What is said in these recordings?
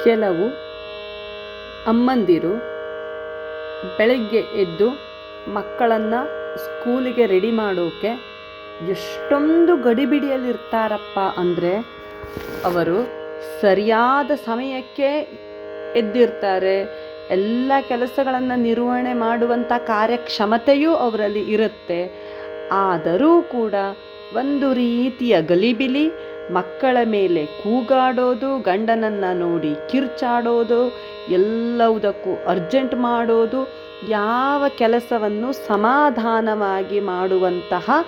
ಕೆಲವು ಅಮ್ಮಂದಿರು ಬೆಳಗ್ಗೆ ಎದ್ದು ಮಕ್ಕಳನ್ನು ಸ್ಕೂಲಿಗೆ ರೆಡಿ ಮಾಡೋಕ್ಕೆ ಎಷ್ಟೊಂದು ಗಡಿಬಿಡಿಯಲ್ಲಿರ್ತಾರಪ್ಪ ಅಂದರೆ, ಅವರು ಸರಿಯಾದ ಸಮಯಕ್ಕೆ ಎದ್ದಿರ್ತಾರೆ. ಎಲ್ಲ ಕೆಲಸಗಳನ್ನು ನಿರ್ವಹಣೆ ಮಾಡುವಂಥ ಕಾರ್ಯಕ್ಷಮತೆಯೂ ಅವರಲ್ಲಿ ಇರುತ್ತೆ. ಆದರೂ ಕೂಡ ಒಂದು ರೀತಿಯ ಗಲಿಬಿಲಿ, ಮಕ್ಕಳ ಮೇಲೆ ಕೂಗಾಡೋದು, ಗಂಡನನ್ನು ನೋಡಿ ಕಿರ್ಚಾಡೋದು, ಎಲ್ಲವುದಕ್ಕೂ ಅರ್ಜೆಂಟ್ ಮಾಡೋದು, ಯಾವ ಕೆಲಸವನ್ನು ಸಮಾಧಾನವಾಗಿ ಮಾಡುವಂತಹ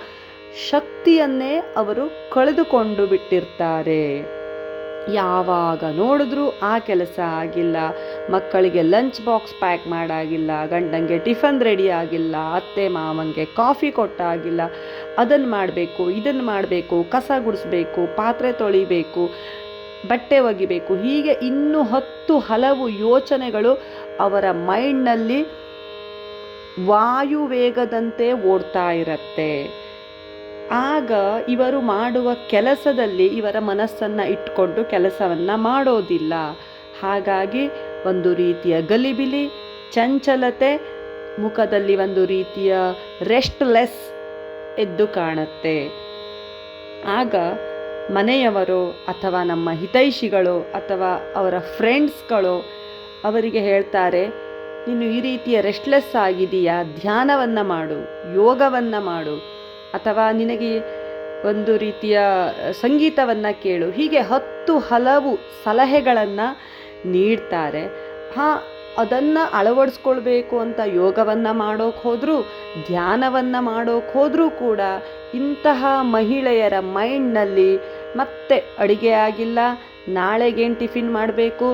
ಶಕ್ತಿಯನ್ನೇ ಅವರು ಕಳೆದುಕೊಂಡು ಬಿಟ್ಟಿರ್ತಾರೆ. ಯಾವಾಗ ನೋಡಿದ್ರೂ ಆ ಕೆಲಸ ಆಗಿಲ್ಲ, ಮಕ್ಕಳಿಗೆ ಲಂಚ್ ಬಾಕ್ಸ್ ಪ್ಯಾಕ್ ಮಾಡಾಗಿಲ್ಲ, ಗಂಡಂಗೆ ಟಿಫನ್ ರೆಡಿ ಆಗಿಲ್ಲ, ಅತ್ತೆ ಮಾವಂಗೆ ಕಾಫಿ ಕೊಟ್ಟಾಗಿಲ್ಲ, ಅದನ್ನು ಮಾಡಬೇಕು, ಇದನ್ನು ಮಾಡಬೇಕು, ಕಸ ಗುಡಿಸ್ಬೇಕು, ಪಾತ್ರೆ ತೊಳಿಬೇಕು, ಬಟ್ಟೆ ಒಗಿಬೇಕು, ಹೀಗೆ ಇನ್ನೂ 10 ಹಲವು ಯೋಚನೆಗಳು ಅವರ ಮೈಂಡ್ನಲ್ಲಿ ವಾಯುವೇಗದಂತೆ ಓಡ್ತಾ ಇರುತ್ತೆ. ಆಗ ಇವರು ಮಾಡುವ ಕೆಲಸದಲ್ಲಿ ಇವರ ಮನಸ್ಸನ್ನು ಇಟ್ಕೊಂಡು ಕೆಲಸವನ್ನು ಮಾಡೋದಿಲ್ಲ. ಹಾಗಾಗಿ ಒಂದು ರೀತಿಯ ಗಲಿಬಿಲಿ, ಚಂಚಲತೆ, ಮುಖದಲ್ಲಿ ಒಂದು ರೀತಿಯ ರೆಸ್ಟ್ಲೆಸ್ ಎದ್ದು ಕಾಣುತ್ತೆ. ಆಗ ಮನೆಯವರು ಅಥವಾ ನಮ್ಮ ಹಿತೈಷಿಗಳು ಅಥವಾ ಅವರ ಫ್ರೆಂಡ್ಸ್ಗಳು ಅವರಿಗೆ ಹೇಳ್ತಾರೆ, ನೀನು ಈ ರೀತಿಯ ರೆಸ್ಟ್ಲೆಸ್ ಆಗಿದೆಯಾ, ಧ್ಯಾನವನ್ನು ಮಾಡು, ಯೋಗವನ್ನು ಮಾಡು, ಅಥವಾ ನಿನಗೆ ಒಂದು ರೀತಿಯ ಸಂಗೀತವನ್ನು ಕೇಳು, ಹೀಗೆ 10 ಹಲವು ಸಲಹೆಗಳನ್ನು ನೀಡ್ತಾರೆ. ಅದನ್ನು ಅಳವಡಿಸ್ಕೊಳ್ಬೇಕು ಅಂತ ಯೋಗವನ್ನು ಮಾಡೋಕ್ಕೆ ಹೋದರೂ, ಧ್ಯಾನವನ್ನು ಮಾಡೋಕ್ಕೆ ಹೋದರೂ ಕೂಡ ಇಂತಹ ಮಹಿಳೆಯರ ಮೈಂಡ್ನಲ್ಲಿ ಮತ್ತೆ ಅಡುಗೆ ಆಗಿಲ್ಲ, ನಾಳೆಗೇನು ಟಿಫಿನ್ ಮಾಡಬೇಕು,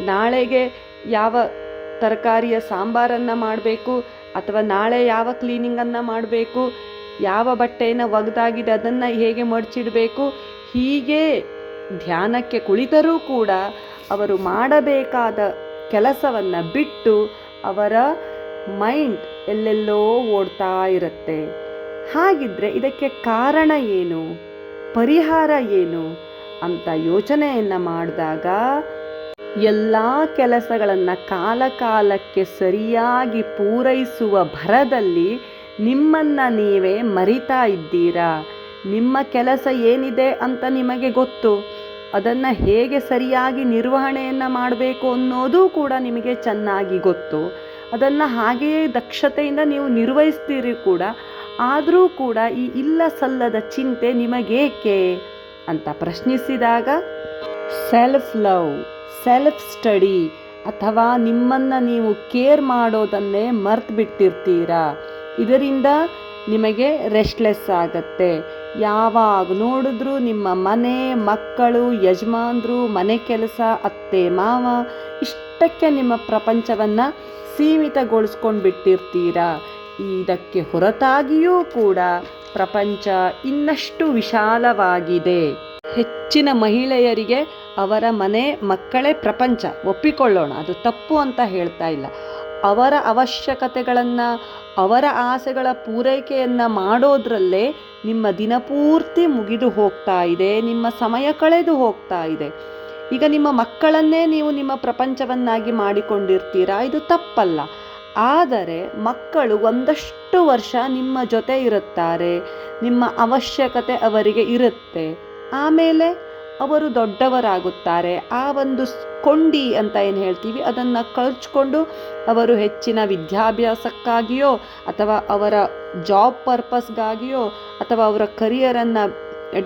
ನಾಳೆಗೆ ಯಾವ ತರಕಾರಿಯ ಸಾಂಬಾರನ್ನು ಮಾಡಬೇಕು, ಅಥವಾ ನಾಳೆ ಯಾವ ಕ್ಲೀನಿಂಗನ್ನು ಮಾಡಬೇಕು, ಯಾವ ಬಟ್ಟೆಯನ್ನು ಒಗೆದಾಗಿದೆ ಅದನ್ನು ಹೇಗೆ ಮಡಚಿಡಬೇಕು, ಹೀಗೆ ಧ್ಯಾನಕ್ಕೆ ಕುಳಿತರೂ ಕೂಡ ಅವರು ಮಾಡಬೇಕಾದ ಕೆಲಸವನ್ನು ಬಿಟ್ಟು ಅವರ ಮೈಂಡ್ ಎಲ್ಲೆಲ್ಲೋ ಓಡ್ತಾ ಇರುತ್ತೆ. ಹಾಗಿದ್ರೆ ಇದಕ್ಕೆ ಕಾರಣ ಏನು, ಪರಿಹಾರ ಏನು ಅಂತ ಯೋಚನೆಯನ್ನು ಮಾಡಿದಾಗ, ಎಲ್ಲ ಕೆಲಸಗಳನ್ನು ಕಾಲಕ್ಕೆ ಸರಿಯಾಗಿ ಪೂರೈಸುವ ಭರದಲ್ಲಿ ನಿಮ್ಮನ್ನು ನೀವೇ ಮರಿತಾ ಇದ್ದೀರಾ. ನಿಮ್ಮ ಕೆಲಸ ಏನಿದೆ ಅಂತ ನಿಮಗೆ ಗೊತ್ತು, ಅದನ್ನು ಹೇಗೆ ಸರಿಯಾಗಿ ನಿರ್ವಹಣೆಯನ್ನು ಮಾಡಬೇಕು ಅನ್ನೋದು ಕೂಡ ನಿಮಗೆ ಚೆನ್ನಾಗಿ ಗೊತ್ತು. ಅದನ್ನು ಹಾಗೆಯೇ ದಕ್ಷತೆಯಿಂದ ನೀವು ನಿರ್ವಹಿಸ್ತೀರಿ ಕೂಡ. ಆದರೂ ಕೂಡ ಈ ಇಲ್ಲ ಸಲ್ಲದ ಚಿಂತೆ ನಿಮಗೇಕೆ ಅಂತ ಪ್ರಶ್ನಿಸಿದಾಗ, ಸೆಲ್ಫ್ ಲವ್, ಸೆಲ್ಫ್ ಸ್ಟಡಿ ಅಥವಾ ನಿಮ್ಮನ್ನು ನೀವು ಕೇರ್ ಮಾಡೋದನ್ನೇ ಮರ್ತು ಬಿಟ್ಟಿರ್ತೀರಾ. ಇದರಿಂದ ನಿಮಗೆ ರೆಸ್ಟ್ಲೆಸ್ ಆಗತ್ತೆ. ಯಾವಾಗ ನೋಡಿದ್ರೂ ನಿಮ್ಮ ಮನೆ, ಮಕ್ಕಳು, ಯಜಮಾನರು, ಮನೆ ಕೆಲಸ, ಅತ್ತೆ ಮಾವ, ಇಷ್ಟಕ್ಕೆ ನಿಮ್ಮ ಪ್ರಪಂಚವನ್ನು ಸೀಮಿತಗೊಳಿಸ್ಕೊಂಡು ಬಿಟ್ಟಿರ್ತೀರಾ. ಇದಕ್ಕೆ ಹೊರತಾಗಿಯೂ ಕೂಡ ಪ್ರಪಂಚ ಇನ್ನಷ್ಟು ವಿಶಾಲವಾಗಿದೆ. ಹೆಚ್ಚಿನ ಮಹಿಳೆಯರಿಗೆ ಅವರ ಮನೆ, ಮಕ್ಕಳೇ ಪ್ರಪಂಚ. ಒಪ್ಪಿಕೊಳ್ಳೋಣ, ಅದು ತಪ್ಪು ಅಂತ ಹೇಳ್ತಾ ಇಲ್ಲ. ಅವರ ಅವಶ್ಯಕತೆಗಳನ್ನು, ಅವರ ಆಸೆಗಳ ಪೂರೈಕೆಯನ್ನು ಮಾಡೋದ್ರಲ್ಲೇ ನಿಮ್ಮ ದಿನಪೂರ್ತಿ ಮುಗಿದು ಹೋಗ್ತಾ ಇದೆ, ನಿಮ್ಮ ಸಮಯ ಕಳೆದು ಹೋಗ್ತಾ ಇದೆ. ಈಗ ನಿಮ್ಮ ಮಕ್ಕಳನ್ನೇ ನೀವು ನಿಮ್ಮ ಪ್ರಪಂಚವನ್ನಾಗಿ ಮಾಡಿಕೊಂಡಿರ್ತೀರಾ, ಇದು ತಪ್ಪಲ್ಲ. ಆದರೆ ಮಕ್ಕಳು ಒಂದಷ್ಟು ವರ್ಷ ನಿಮ್ಮ ಜೊತೆ ಇರುತ್ತಾರೆ, ನಿಮ್ಮ ಅವಶ್ಯಕತೆ ಅವರಿಗೆ ಇರುತ್ತೆ. ಆಮೇಲೆ ಅವರು ದೊಡ್ಡವರಾಗುತ್ತಾರೆ. ಆ ಒಂದು ಕೊಂಡಿ ಅಂತ ಏನು ಹೇಳ್ತೀವಿ, ಅದನ್ನು ಕಳ್ಚಿಕೊಂಡು ಅವರು ಹೆಚ್ಚಿನ ವಿದ್ಯಾಭ್ಯಾಸಕ್ಕಾಗಿಯೋ ಅಥವಾ ಅವರ ಜಾಬ್ ಪರ್ಪಸ್ಗಾಗಿಯೋ ಅಥವಾ ಅವರ ಕರಿಯರನ್ನು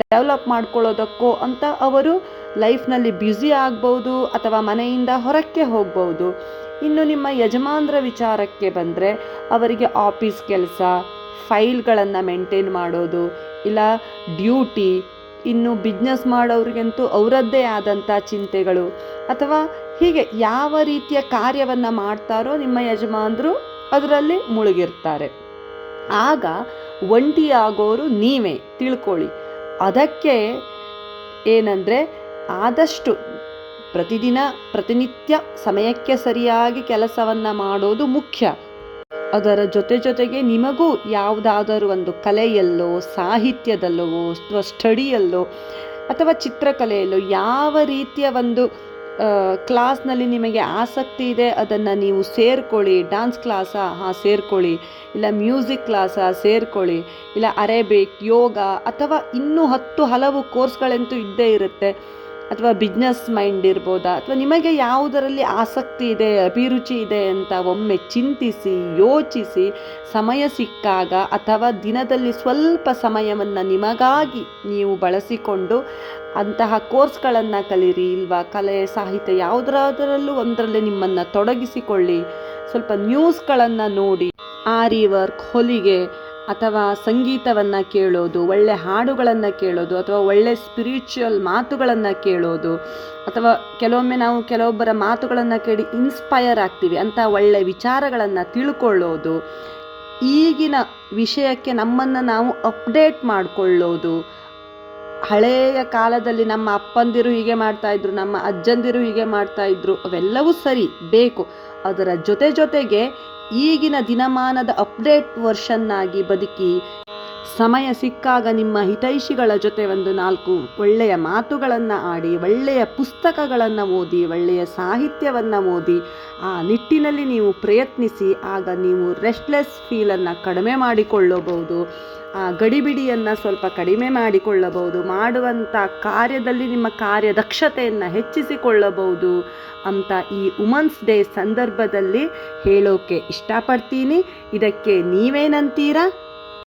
ಡೆವಲಪ್ ಮಾಡ್ಕೊಳ್ಳೋದಕ್ಕೋ ಅಂತ ಅವರು ಲೈಫ್ನಲ್ಲಿ ಬ್ಯುಸಿ ಆಗ್ಬೋದು ಅಥವಾ ಮನೆಯಿಂದ ಹೊರಕ್ಕೆ ಹೋಗ್ಬೋದು. ಇನ್ನು ನಿಮ್ಮ ಯಜಮಾನರ ವಿಚಾರಕ್ಕೆ ಬಂದರೆ, ಅವರಿಗೆ ಆಫೀಸ್ ಕೆಲಸ, ಫೈಲ್ಗಳನ್ನು ಮೇಂಟೈನ್ ಮಾಡೋದು, ಇಲ್ಲ ಡ್ಯೂಟಿ, ಇನ್ನು ಬಿಸ್ನೆಸ್ ಮಾಡೋರಿಗಂತೂ ಅವರದ್ದೇ ಆದಂಥ ಚಿಂತೆಗಳು, ಅಥವಾ ಹೀಗೆ ಯಾವ ರೀತಿಯ ಕಾರ್ಯವನ್ನು ಮಾಡ್ತಾರೋ ನಿಮ್ಮ ಯಜಮಾನರು ಅದರಲ್ಲಿ ಮುಳುಗಿರ್ತಾರೆ. ಆಗ ಒಂಟಿಯಾಗೋರು ನೀವೇ ತಿಳ್ಕೊಳ್ಳಿ. ಅದಕ್ಕೆ ಏನಂದರೆ, ಆದಷ್ಟು ಪ್ರತಿನಿತ್ಯ ಸಮಯಕ್ಕೆ ಸರಿಯಾಗಿ ಕೆಲಸವನ್ನು ಮಾಡೋದು ಮುಖ್ಯ. ಅದರ ಜೊತೆಗೆ ನಿಮಗೂ ಯಾವುದಾದರೂ ಒಂದು ಕಲೆಯಲ್ಲೋ, ಸಾಹಿತ್ಯದಲ್ಲೋ ಅಥವಾ ಸ್ಟಡಿಯಲ್ಲೋ ಅಥವಾ ಚಿತ್ರಕಲೆಯಲ್ಲೋ ಯಾವ ರೀತಿಯ ಒಂದು ಕ್ಲಾಸ್ನಲ್ಲಿ ನಿಮಗೆ ಆಸಕ್ತಿ ಇದೆ ಅದನ್ನು ನೀವು ಸೇರ್ಕೊಳ್ಳಿ. ಡ್ಯಾನ್ಸ್ ಕ್ಲಾಸಾ? ಹಾಂ ಸೇರ್ಕೊಳ್ಳಿ. ಇಲ್ಲ ಮ್ಯೂಸಿಕ್ ಕ್ಲಾಸಾ? ಸೇರ್ಕೊಳ್ಳಿ. ಇಲ್ಲ ಅರೇಬಿಕ್, ಯೋಗ ಅಥವಾ ಇನ್ನೂ ಹಲವು ಕೋರ್ಸ್ಗಳಂತೂ ಇದ್ದೇ ಇರುತ್ತೆ. ಅಥವಾ ಬಿಸ್ನೆಸ್ ಮೈಂಡ್ ಇರ್ಬೋದಾ, ಅಥವಾ ನಿಮಗೆ ಯಾವುದರಲ್ಲಿ ಆಸಕ್ತಿ ಇದೆ, ಅಭಿರುಚಿ ಇದೆ ಅಂತ ಒಮ್ಮೆ ಚಿಂತಿಸಿ, ಯೋಚಿಸಿ, ಸಮಯ ಸಿಕ್ಕಾಗ ಅಥವಾ ದಿನದಲ್ಲಿ ಸ್ವಲ್ಪ ಸಮಯವನ್ನು ನಿಮಗಾಗಿ ನೀವು ಬಳಸಿಕೊಂಡು ಅಂತಹ ಕೋರ್ಸ್ಗಳನ್ನು ಕಲೀರಿ. ಇಲ್ವಾ ಕಲೆ, ಸಾಹಿತ್ಯ ಯಾವುದರಾದರಲ್ಲೂ ಒಂದರಲ್ಲಿ ನಿಮ್ಮನ್ನು ತೊಡಗಿಸಿಕೊಳ್ಳಿ. ಸ್ವಲ್ಪ ನ್ಯೂಸ್ಗಳನ್ನು ನೋಡಿ. ಆರಿ ವರ್ಕ್, ಹೊಲಿಗೆ ಅಥವಾ ಸಂಗೀತವನ್ನು ಕೇಳೋದು, ಒಳ್ಳೆ ಹಾಡುಗಳನ್ನು ಕೇಳೋದು, ಅಥವಾ ಒಳ್ಳೆ ಸ್ಪಿರಿಚುವಲ್ ಮಾತುಗಳನ್ನು ಕೇಳೋದು, ಅಥವಾ ಕೆಲವೊಮ್ಮೆ ನಾವು ಕೆಲವೊಬ್ಬರ ಮಾತುಗಳನ್ನು ಕೇಳಿ ಇನ್ಸ್ಪೈರ್ ಆಗ್ತೀವಿ ಅಂತ ಒಳ್ಳೆ ವಿಚಾರಗಳನ್ನು ತಿಳ್ಕೊಳ್ಳೋದು, ಈಗಿನ ವಿಷಯಕ್ಕೆ ನಮ್ಮನ್ನು ನಾವು ಅಪ್ಡೇಟ್ ಮಾಡಿಕೊಳ್ಳೋದು. ಹಳೆಯ ಕಾಲದಲ್ಲಿ ನಮ್ಮ ಅಪ್ಪಂದಿರು ಹೀಗೆ ಮಾಡ್ತಾಯಿದ್ರು, ನಮ್ಮ ಅಜ್ಜಂದಿರು ಹೀಗೆ ಮಾಡ್ತಾಯಿದ್ರು, ಅವೆಲ್ಲವೂ ಸರಿ ಬೇಕು. ಅದರ ಜೊತೆಗೆ ಈಗಿನ ದಿನಮಾನದ ಅಪ್ಡೇಟ್ ವರ್ಷನ್ನಾಗಿ ಬದುಕಿ, ಸಮಯ ಸಿಕ್ಕಾಗ ನಿಮ್ಮ ಹಿತೈಷಿಗಳ ಜೊತೆ 1-4 ಒಳ್ಳೆಯ ಮಾತುಗಳನ್ನು ಆಡಿ, ಒಳ್ಳೆಯ ಪುಸ್ತಕಗಳನ್ನು ಓದಿ, ಒಳ್ಳೆಯ ಸಾಹಿತ್ಯವನ್ನು ಓದಿ, ಆ ನಿಟ್ಟಿನಲ್ಲಿ ನೀವು ಪ್ರಯತ್ನಿಸಿ. ಆಗ ನೀವು ರೆಸ್ಟ್ಲೆಸ್ ಫೀಲನ್ನು ಕಡಿಮೆ ಮಾಡಿಕೊಳ್ಳಬಹುದು, ಆ ಗಡಿಬಿಡಿಯನ್ನು ಸ್ವಲ್ಪ ಕಡಿಮೆ ಮಾಡಿಕೊಳ್ಳಬಹುದು, ಮಾಡುವಂಥ ಕಾರ್ಯದಲ್ಲಿ ನಿಮ್ಮ ಕಾರ್ಯದಕ್ಷತೆಯನ್ನು ಹೆಚ್ಚಿಸಿಕೊಳ್ಳಬಹುದು ಅಂತ ಈ ವುಮನ್ಸ್ ಡೇ ಸಂದರ್ಭದಲ್ಲಿ ಹೇಳೋಕೆ ಇಷ್ಟಪಡ್ತೀನಿ. ಇದಕ್ಕೆ ನೀವೇನಂತೀರಾ?